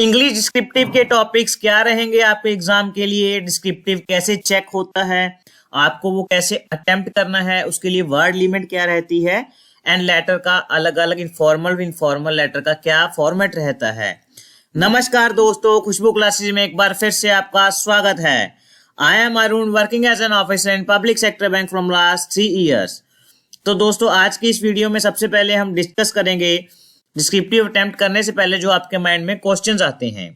English descriptive के topics क्या रहेंगे आपके एग्जाम के लिए, डिस्क्रिप्टिव कैसे चेक होता है, आपको वो कैसे अटेम्प्ट करना है, उसके लिए वर्ड लिमिट क्या रहती है, एंड लेटर का अलग अलग इनफॉर्मल लेटर का क्या फॉर्मेट रहता है। नमस्कार दोस्तों, खुशबू क्लासेज में एक बार फिर से आपका स्वागत है। I am Arun, working as an officer in public sector bank from last 3 years. तो दोस्तों, आज की इस वीडियो में सबसे पहले हम डिस्कस करेंगे डिस्क्रिप्टिव अटेम्प्ट करने से पहले जो आपके माइंड में क्वेश्चंस आते हैं।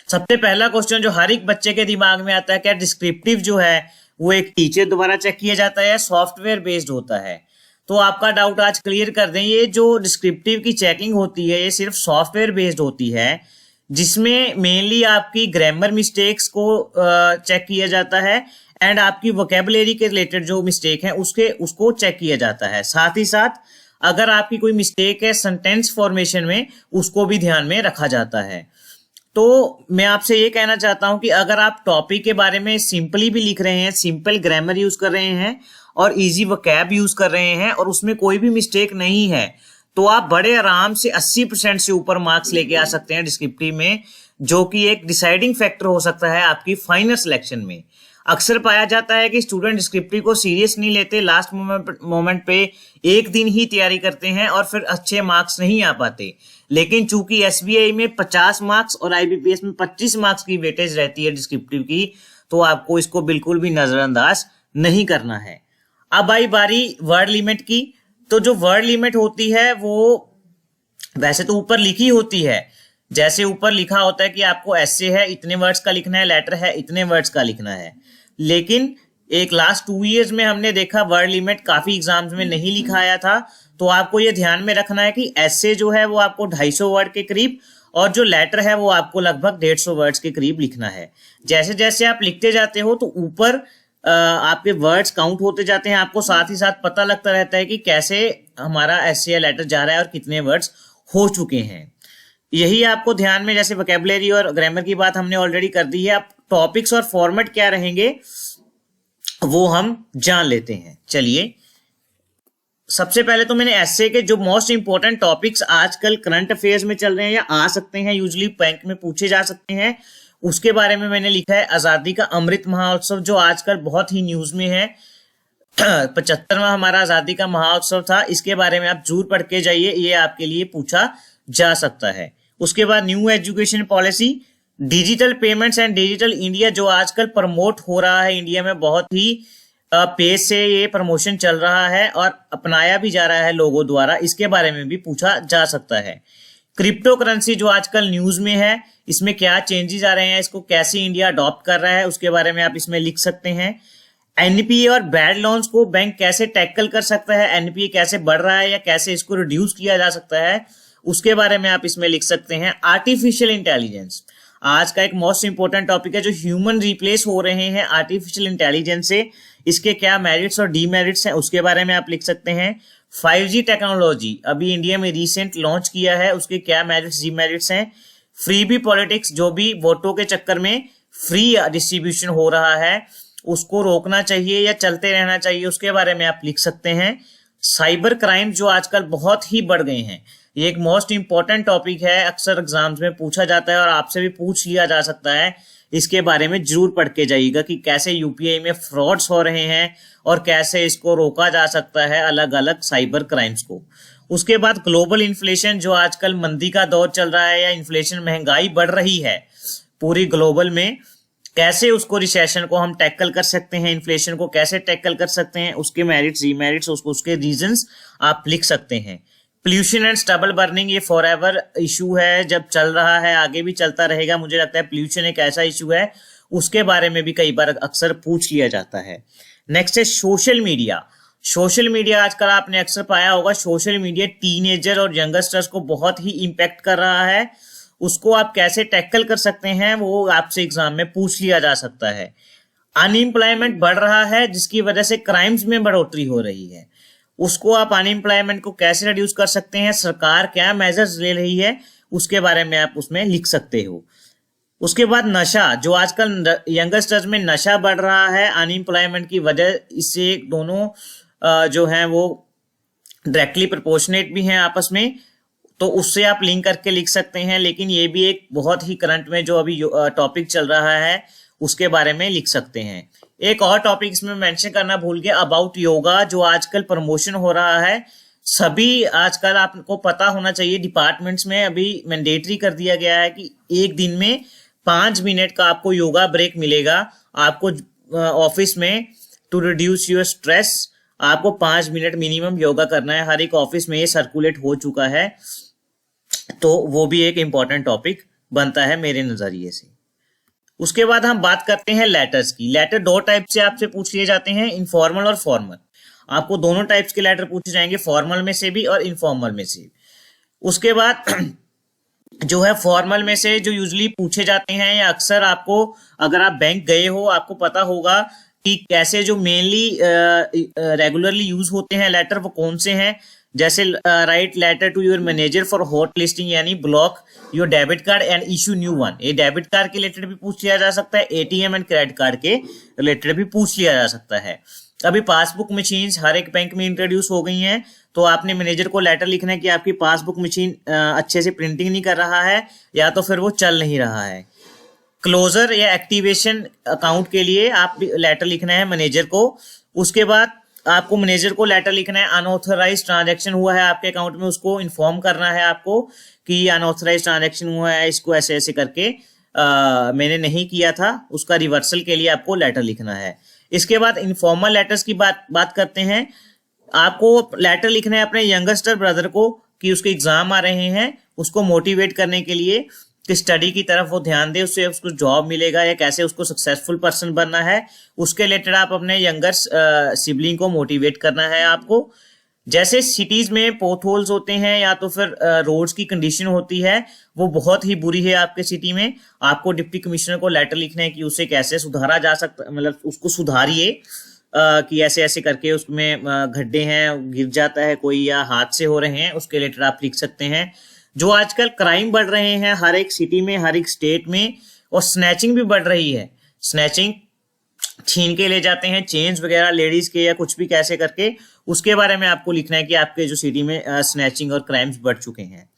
सबसे पहला क्वेश्चन जो हर एक बच्चे के दिमाग में आता है, क्या डिस्क्रिप्टिव जो है वो एक टीचर द्वारा चेक किया जाता है या सॉफ्टवेयर बेस्ड होता है। तो आपका डाउट आज क्लियर कर दें। ये जो डिस्क्रिप्टिव की चेकिंग होती है ये सिर्फ सॉफ्टवेयर बेस्ड होती है, जिसमें मेनली आपकी ग्रामर मिस्टेक्स को चेक किया जाता है एंड आपकी वोकेबुलरी के रिलेटेड जो मिस्टेक है उसको चेक किया जाता है। साथ ही साथ अगर आपकी कोई मिस्टेक है सेंटेंस फॉर्मेशन में, उसको भी ध्यान में रखा जाता है। तो मैं आपसे ये कहना चाहता हूं कि अगर आप टॉपिक के बारे में सिंपली भी लिख रहे हैं, सिंपल ग्रामर यूज कर रहे हैं और इजी वोकैब यूज कर रहे हैं और उसमें कोई भी मिस्टेक नहीं है, तो आप बड़े आराम से 80% से ऊपर मार्क्स लेके आ सकते हैं डिस्क्रिप्टिव में, जो कि एक डिसाइडिंग फैक्टर हो सकता है आपकी फाइनल सिलेक्शन में। अक्सर पाया जाता है कि स्टूडेंट डिस्क्रिप्टिव को सीरियस नहीं लेते, लास्ट मोमेंट पे एक दिन ही तैयारी करते हैं और फिर अच्छे मार्क्स नहीं आ पाते। लेकिन चूंकि एसबीआई में 50 मार्क्स और आईबीपीएस में 25 मार्क्स की वेटेज रहती है डिस्क्रिप्टिव की, तो आपको इसको बिल्कुल भी नजरअंदाज नहीं करना है। अब आई बारी वर्ड लिमिट की। तो जो वर्ड लिमिट होती है वो वैसे तो ऊपर लिखी होती है, जैसे ऊपर लिखा होता है कि आपको ऐसे है इतने वर्ड्स का लिखना है, लेटर है इतने वर्ड्स का लिखना है। लेकिन एक लास्ट 2 इयर्स में हमने देखा वर्ड लिमिट काफी एग्जाम्स में नहीं लिखा आया था। तो आपको ये ध्यान में रखना है कि ऐसे जो है वो आपको 250 वर्ड के करीब और जो लेटर है वो आपको लगभग 150 वर्ड्स के करीब लिखना है। जैसे जैसे आप लिखते जाते हो तो ऊपर आपके वर्ड्स काउंट होते जाते हैं, आपको साथ ही साथ पता लगता रहता है कि कैसे हमारा ऐसे लेटर जा रहा है और कितने वर्ड्स हो चुके हैं। यही आपको ध्यान में, जैसे वोकैबुलरी और ग्रामर की बात हमने ऑलरेडी कर दी है। अब टॉपिक्स और फॉर्मेट क्या रहेंगे वो हम जान लेते हैं। चलिए, सबसे पहले तो मैंने एसए के जो मोस्ट इंपोर्टेंट टॉपिक्स आजकल करंट अफेयर्स में चल रहे हैं या आ सकते हैं, यूजुअली बैंक में पूछे जा सकते हैं, उसके बारे में मैंने लिखा है। आजादी का अमृत महोत्सव जो आजकल बहुत ही न्यूज में है, 75वां हमारा आजादी का महोत्सव था, इसके बारे में आप जरूर पढ़ के जाइए, ये आपके लिए पूछा जा सकता है। उसके बाद new education policy, digital payments and digital India जो आजकल प्रमोट हो रहा है इंडिया में, बहुत ही पेज से ये प्रमोशन चल रहा है और अपनाया भी जा रहा है लोगों द्वारा, इसके बारे में भी पूछा जा सकता है। क्रिप्टो करेंसी जो आजकल न्यूज में है, इसमें क्या चेंजेस आ रहे हैं, इसको कैसे इंडिया अडॉप्ट कर रहा है, उसके बारे में आप इसमें लिख सकते हैं। एनपीए और बैड लोन्स को बैंक कैसे टैकल कर सकता है, एनपीए कैसे बढ़ रहा है या कैसे इसको रिड्यूस किया जा सकता है, उसके बारे में आप इसमें लिख सकते हैं। आर्टिफिशियल इंटेलिजेंस आज का एक मोस्ट इंपोर्टेंट टॉपिक है, जो ह्यूमन रिप्लेस हो रहे हैं आर्टिफिशियल इंटेलिजेंस से, इसके क्या मेरिट्स और डीमेरिट्स हैं, उसके बारे में आप लिख सकते हैं। 5G टेक्नोलॉजी अभी इंडिया में रिसेंट लॉन्च किया है, उसके क्या मेरिट्स डीमेरिट्स हैं। फ्री बी पॉलिटिक्स, जो भी वोटों के चक्कर में फ्री डिस्ट्रीब्यूशन हो रहा है उसको रोकना चाहिए या चलते रहना चाहिए, उसके बारे में आप लिख सकते हैं। साइबर क्राइम जो आजकल बहुत ही बढ़ गए हैं, ये एक मोस्ट इंपॉर्टेंट टॉपिक है, अक्सर एग्जाम्स में पूछा जाता है और आपसे भी पूछ लिया जा सकता है। इसके बारे में जरूर पढ़ के जाइएगा कि कैसे यूपीआई में फ्रॉड्स हो रहे हैं और कैसे इसको रोका जा सकता है, अलग अलग साइबर क्राइम्स को। उसके बाद ग्लोबल इन्फ्लेशन जो आजकल मंदी का दौर चल रहा है या इन्फ्लेशन महंगाई बढ़ रही है पूरी ग्लोबल में, कैसे उसको रिसेशन को हम टैकल कर सकते हैं, इन्फ्लेशन को कैसे टैकल कर सकते हैं, उसके मेरिट्स डीमेरिट्स उसके रीजंस आप लिख सकते हैं। पोल्यूशन एंड स्टबल बर्निंग, ये फॉरएवर इशू है, जब चल रहा है आगे भी चलता रहेगा। मुझे लगता है पोल्यूशन एक ऐसा इशू है, उसके बारे में भी कई बार अक्सर पूछ लिया जाता है। नेक्स्ट है सोशल मीडिया। सोशल मीडिया आजकल आपने अक्सर पाया होगा, सोशल मीडिया टीनेजर और यंगस्टर्स को बहुत ही इम्पैक्ट कर रहा है, उसको आप कैसे टैकल कर सकते हैं वो आपसे एग्जाम में पूछ लिया जा सकता है। अनएम्प्लॉयमेंट बढ़ रहा है जिसकी वजह से क्राइम्स में बढ़ोतरी हो रही है, उसको आप अनएम्प्लॉयमेंट को कैसे रिड्यूस कर सकते हैं, सरकार क्या मेजर्स ले रही है, उसके बारे में आप उसमें लिख सकते हो। उसके बाद नशा, जो आजकल यंगस्टर्स में नशा बढ़ रहा है अनएम्प्लॉयमेंट की वजह, इससे दोनों जो हैं वो डायरेक्टली प्रोपोर्शनेट भी हैं आपस में। तो उससे आप लिंक करके लिख सकते हैं, लेकिन ये भी एक बहुत ही करंट में जो अभी टॉपिक चल रहा है उसके बारे में लिख सकते हैं। एक और टॉपिक इसमें मेंशन करना भूल गया, अबाउट योगा, जो आजकल प्रमोशन हो रहा है। सभी आजकल आपको पता होना चाहिए, डिपार्टमेंट्स में अभी मैंडेटरी कर दिया गया है कि एक दिन में 5 मिनट का आपको योगा ब्रेक मिलेगा। आपको ऑफिस में टू रिड्यूस योर स्ट्रेस आपको 5 मिनट मिनिमम योगा करना है। हर एक ऑफिस में ये सर्कुलेट हो चुका है, तो वो भी एक इंपॉर्टेंट टॉपिक बनता है मेरे नजरिए से। उसके बाद हम बात करते हैं लेटर्स की। लेटर 2 टाइप से आपसे पूछ लिए जाते हैं, इनफॉर्मल और फॉर्मल। आपको दोनों टाइप्स के लेटर पूछे जाएंगे, फॉर्मल में से भी और इनफॉर्मल में से। उसके बाद जो है फॉर्मल में से जो यूजुअली पूछे जाते हैं, या अक्सर आपको अगर आप बैंक गए हो आपको पता होगा कि कैसे जो मेनली रेगुलरली यूज होते हैं लेटर वो कौन से हैं। जैसे write letter to your manager for hot listing, यानी block your debit card and issue new one. ये डेबिट कार्ड के रिलेटेड भी पूछ लिया जा सकता है, एटीएम एंड क्रेडिट कार्ड के रिलेटेड भी पूछ लिया जा सकता है। अभी पासबुक मशीन्स हर एक बैंक में इंट्रोड्यूस हो गई हैं, तो आपने मैनेजर को लेटर लिखना है कि आपकी पासबुक मशीन अच्छे से प्रिंटिंग नहीं कर रहा है, या तो फिर वो चल नहीं रहा है। क्लोजर या एक्टिवेशन अकाउंट के लिए आप लेटर लिखना है मैनेजर को। उसके बाद आपको मैनेजर को लेटर लिखना है, अनऑथराइज्ड ट्रांजैक्शन हुआ है आपके अकाउंट में, उसको इन्फॉर्म करना है आपको कि अनऑथराइज्ड ट्रांजैक्शन हुआ है, इसको ऐसे ऐसे करके मैंने नहीं किया था, उसका रिवर्सल के लिए आपको लेटर लिखना है। इसके बाद इनफॉर्मल लेटर्स की बात करते हैं। आपको लेटर लिखना है अपने यंगस्टर ब्रदर को कि उसके एग्जाम आ रहे हैं, उसको मोटिवेट करने के लिए कि स्टडी की तरफ वो ध्यान दे, उससे उसको जॉब मिलेगा या कैसे उसको सक्सेसफुल पर्सन बनना है, उसके रिलेटेड आप अपने यंगर सिबलिंग को मोटिवेट करना है आपको। जैसे सिटीज में पोथ होल्स होते हैं या तो फिर रोड्स की कंडीशन होती है वो बहुत ही बुरी है आपके सिटी में, आपको डिप्टी कमिश्नर को लेटर लिखना है कि उसे कैसे सुधारा जा सकता, मतलब उसको सुधारिए कि ऐसे ऐसे करके उसमें गड्ढे हैं, गिर जाता है कोई या हादसे हो रहे हैं, उसके रिलेटेड आप लिख सकते हैं। जो आजकल क्राइम बढ़ रहे हैं हर एक सिटी में, हर एक स्टेट में, और स्नैचिंग भी बढ़ रही है, स्नैचिंग छीन के ले जाते हैं चेन्स वगैरह लेडीज के या कुछ भी कैसे करके, उसके बारे में आपको लिखना है कि आपके जो सिटी में स्नैचिंग और क्राइम्स बढ़ चुके हैं।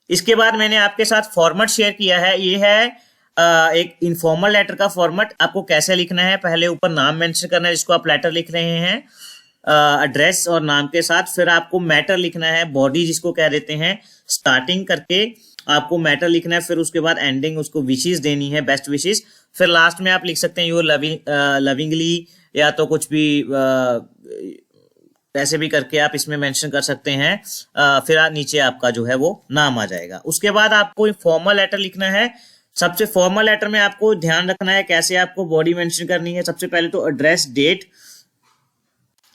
इसके बाद मैंने आपके साथ फॉर्मेट शेयर किया है, ये है एक इनफॉर्मल लेटर का फॉर्मेट। आपको कैसे लिखना है, पहले ऊपर नाम मेंशन करना है जिसको आप लेटर लिख रहे हैं, एड्रेस और नाम के साथ, फिर आपको मैटर लिखना है, बॉडी जिसको कह देते हैं, स्टार्टिंग करके आपको मैटर लिखना है, फिर उसके बाद एंडिंग उसको विशेस देनी है, बेस्ट विशेस, फिर लास्ट में आप लिख सकते हैं यूर लविंगली या तो कुछ भी ऐसे भी करके आप इसमें मेंशन कर सकते हैं। फिर नीचे आपका जो है वो नाम आ जाएगा। उसके बाद आपको फॉर्मल लेटर लिखना है। सबसे फॉर्मल लेटर में आपको ध्यान रखना है कैसे आपको बॉडी मेंशन करनी है। सबसे पहले तो एड्रेस, डेट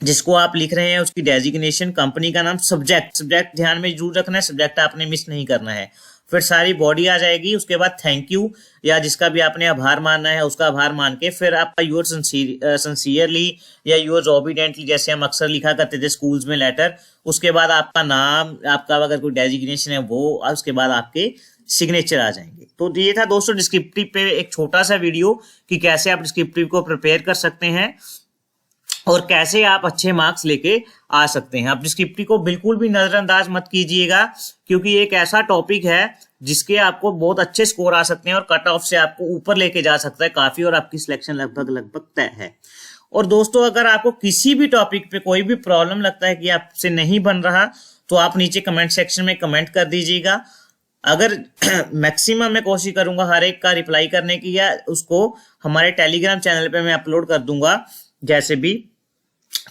जिसको आप लिख रहे हैं उसकी डेजिग्नेशन, कंपनी का नाम, सब्जेक्ट ध्यान में जरूर रखना है, सब्जेक्ट आपने मिस नहीं करना है। फिर सारी बॉडी आ जाएगी। उसके बाद थैंक यू या जिसका भी आपने आभार मानना है उसका आभार मान के, फिर आपका योर सिंसियरली या योर ऑबिडेंटली जैसे हम अक्सर लिखा करते थे स्कूल्स में लेटर। उसके बाद आपका नाम, आपका अगर कोई डेजिग्नेशन है वो, उसके बाद आपके सिग्नेचर आ जाएंगे। तो ये था दोस्तों डिस्क्रिप्टिव पे एक छोटा सा वीडियो कि कैसे आप डिस्क्रिप्टिव को प्रिपेयर कर सकते हैं और कैसे आप अच्छे मार्क्स लेके आ सकते हैं। आप डिस्क्रिप्टिव को बिल्कुल भी नजरअंदाज मत कीजिएगा, क्योंकि एक ऐसा टॉपिक है जिसके आपको बहुत अच्छे स्कोर आ सकते हैं और कट ऑफ से आपको ऊपर लेके जा सकता है काफी, और आपकी सिलेक्शन लगभग तय है। और दोस्तों अगर आपको किसी भी टॉपिक पे कोई भी प्रॉब्लम लगता है कि आपसे नहीं बन रहा, तो आप नीचे कमेंट सेक्शन में कमेंट कर दीजिएगा। अगर मैक्सिमम मैं कोशिश करूंगा हर एक का रिप्लाई करने की, या उसको हमारे टेलीग्राम चैनल पे मैं अपलोड कर दूंगा, जैसे भी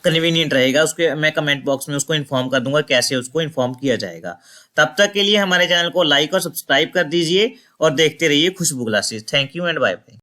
कन्वीनियंट रहेगा उसके मैं कमेंट बॉक्स में उसको इन्फॉर्म कर दूंगा कैसे उसको इन्फॉर्म किया जाएगा। तब तक के लिए हमारे चैनल को लाइक और सब्सक्राइब कर दीजिए और देखते रहिए Khushboo classes. Thank you and bye bye.